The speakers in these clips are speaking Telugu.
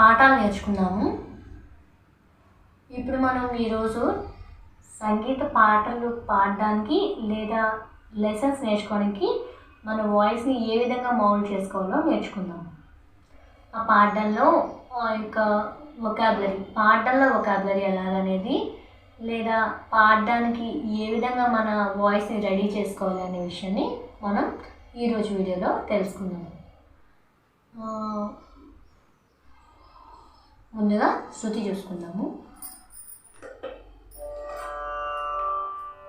పాఠాలు నేర్చుకున్నాము. ఇప్పుడు మనం ఈరోజు సంగీత పాటలు పాడడానికి లేదా లెసన్స్ నేర్చుకోవడానికి మన వాయిస్ని ఏ విధంగా మౌల్డ్ చేసుకోవాలో నేర్చుకుందాం. ఆ పాడడంలో పాడడంలో వొకాబులరీ ఎలాగనేది, లేదా పాడడానికి ఏ విధంగా మన వాయిస్ని రెడీ చేసుకోవాలి అనే విషయాన్ని మనం ఈరోజు వీడియోలో తెలుసుకుందాం. ముందుగా శృతి చూసుకుందాము.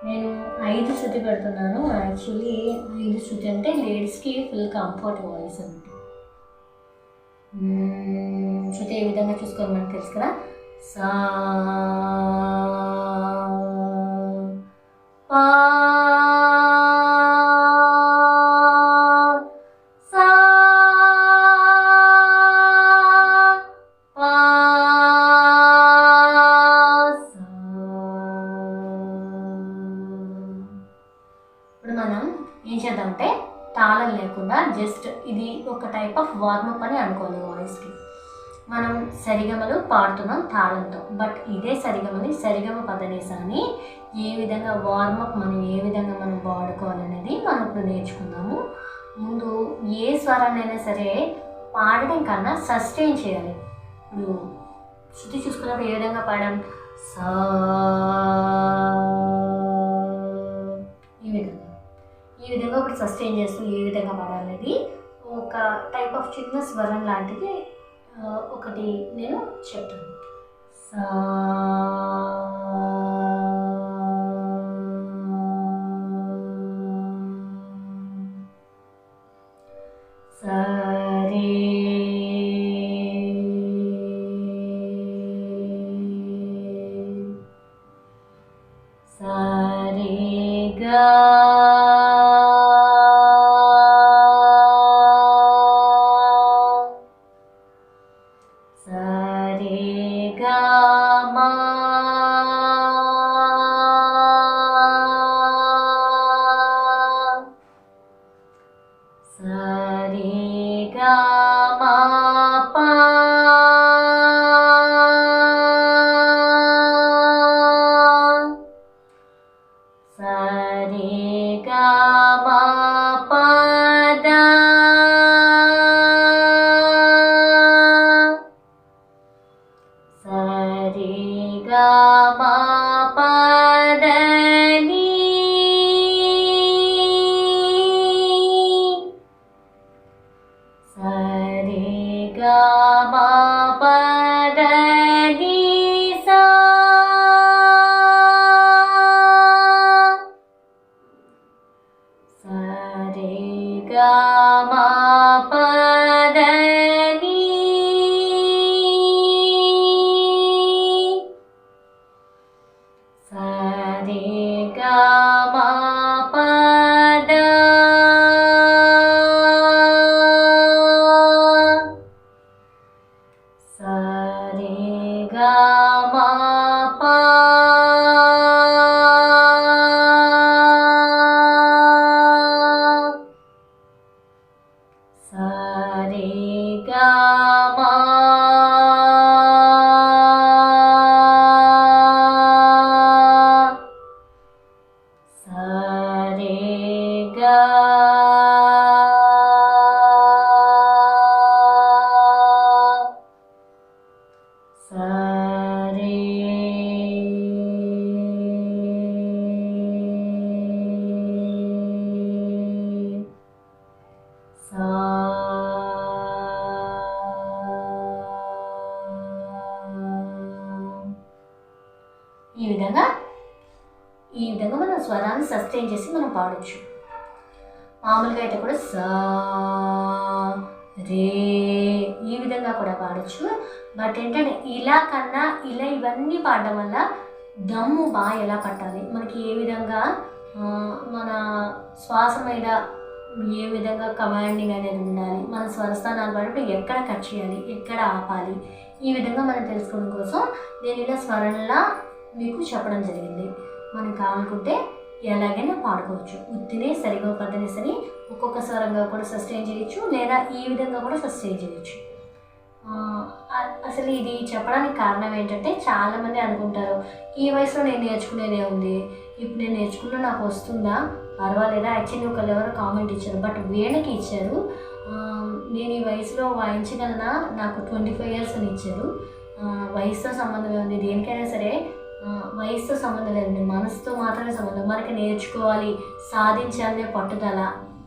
నేను 5 శృతి పెడుతున్నాను. యాక్చువల్లీ 5 శృతి అంటే లేడీస్కి ఫుల్ కంఫర్ట్ వాయిస్ అంటే. శృతి ఏ విధంగా చూసుకోవాలి మనకు తెలుసు కదా. సా పా ఇప్పుడు మనం ఏం చేద్దామంటే తాళం లేకుండా జస్ట్ ఇది ఒక టైప్ ఆఫ్ వార్మప్ అని అనుకోవాలి వాయిస్కి. మనం సరిగమలు పాడుతున్నాం తాళంతో, బట్ ఇదే సరిగమని సరిగమ పదనిసాని ఏ విధంగా వార్మప్ ఏ విధంగా మనం వాడుకోవాలనేది మనం ఇప్పుడు నేర్చుకుందాము. ముందు ఏ స్వరాన్నైనా సరే పాడడం కన్నా సస్టైన్ చేయాలి. ఇప్పుడు శృతి చూసుకున్నప్పుడు ఏ విధంగా పాడాం, సా ఈ విధంగా ఇప్పుడు సస్టైన్ చేస్తూ ఏ విధంగా పాడాలనేది ఒక టైప్ ఆఫ్ చిన్న స్వరం లాంటిది ఒకటి నేను చెప్తాను. సా సరే సరిగా ఈ విధంగా మనం స్వరాన్ని సస్టైన్ చేసి మనం పాడొచ్చు. మామూలుగా అయితే కూడా సా రే ఈ విధంగా కూడా పాడొచ్చు. బట్ ఏంటంటే ఇలా ఇవన్నీ పాడడం వల్ల దమ్ము బాగా ఎలా పట్టాలి, మనకి ఏ విధంగా మన శ్వాస మీద ఏ విధంగా కమాండింగ్ అనేది ఉండాలి, మన స్వరస్థానాలు పడినప్పుడు ఎక్కడ కట్ చేయాలి, ఎక్కడ ఆపాలి, ఈ విధంగా మనం తెలుసుకోవడం కోసం నేను ఇలా స్వరంలా మీకు చెప్పడం జరిగింది. మనం కావాలనుకుంటే ఎలాగైనా పాడుకోవచ్చు. ఉత్తినే సరిగా పద్ధతిని ఒక్కొక్క స్వరంగా కూడా సస్టైన్ చేయొచ్చు, లేదా ఈ విధంగా కూడా సస్టైన్ చేయొచ్చు. అసలు ఇది చెప్పడానికి కారణం ఏంటంటే చాలామంది అనుకుంటారు ఈ వయసులో నేను నేర్చుకునేదే ఉంది, ఇప్పుడు నేను నేర్చుకున్నా నాకు వస్తుందా, పర్వాలేదా. యాక్చువల్లీ ఒకళ్ళు ఎవరో కామెంట్ ఇచ్చారు, బట్ వీణకి ఇచ్చారు. నేను ఈ వయసులో వాయించగలనా, నాకు 25 years అని ఇచ్చారు. వయసుతో సంబంధం ఉంది, దేనికైనా సరే వయసుతో సంబంధం లేదండి, మనసుతో మాత్రమే సంబంధం. మనకి నేర్చుకోవాలి, సాధించాలనే పట్టుదల,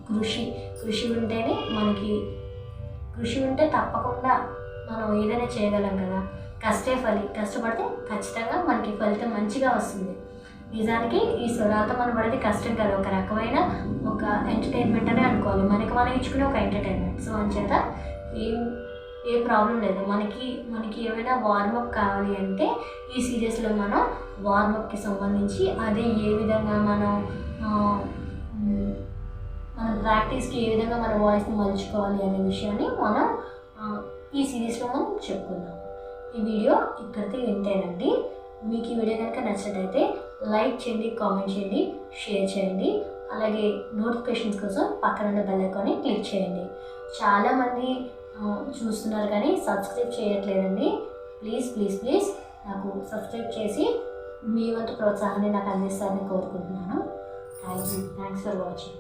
కృషి ఉంటేనే మనకి, కృషి ఉంటే తప్పకుండా మనం ఏదైనా చేయగలం కదా. కష్టపడితే ఖచ్చితంగా మనకి ఫలితం మంచిగా వస్తుంది. నిజానికి ఈ స్వరాలతో మనం పడేది కష్టం కాదు, ఒక రకమైన ఒక ఎంటర్టైన్మెంట్ అనే అనుకోవాలి, మనం ఇచ్చుకునే ఒక ఎంటర్టైన్మెంట్. సో అంచేత ఏ ప్రాబ్లం లేదు. మనకి ఏమైనా వార్మప్ కావాలి అంటే ఈ సిరీస్లో మనం వార్మప్కి సంబంధించి అదే ఏ విధంగా మనం ప్రాక్టీస్కి ఏ విధంగా మన వాయిస్ని మలుచుకోవాలి అనే విషయాన్ని మనం ఈ సిరీస్లో మనం చెప్పుకుందాం. ఈ వీడియో ఇక్కడితో ఇంతేనండి. మీకు ఈ వీడియో కనుక నచ్చినట్టయితే లైక్ చేయండి, కామెంట్ చేయండి, షేర్ చేయండి. అలాగే నోటిఫికేషన్స్ కోసం పక్కన ఉన్న బెల్ ఐకాన్ని క్లిక్ చేయండి. చాలామంది చూస్తున్నారు కానీ సబ్స్క్రైబ్ చేయట్లేదండి. ప్లీజ్ నాకు సబ్స్క్రైబ్ చేసి మీ వంతు ప్రోత్సాహాన్ని నాకు అందిస్తారని కోరుకుంటున్నాను. Thanks for watching.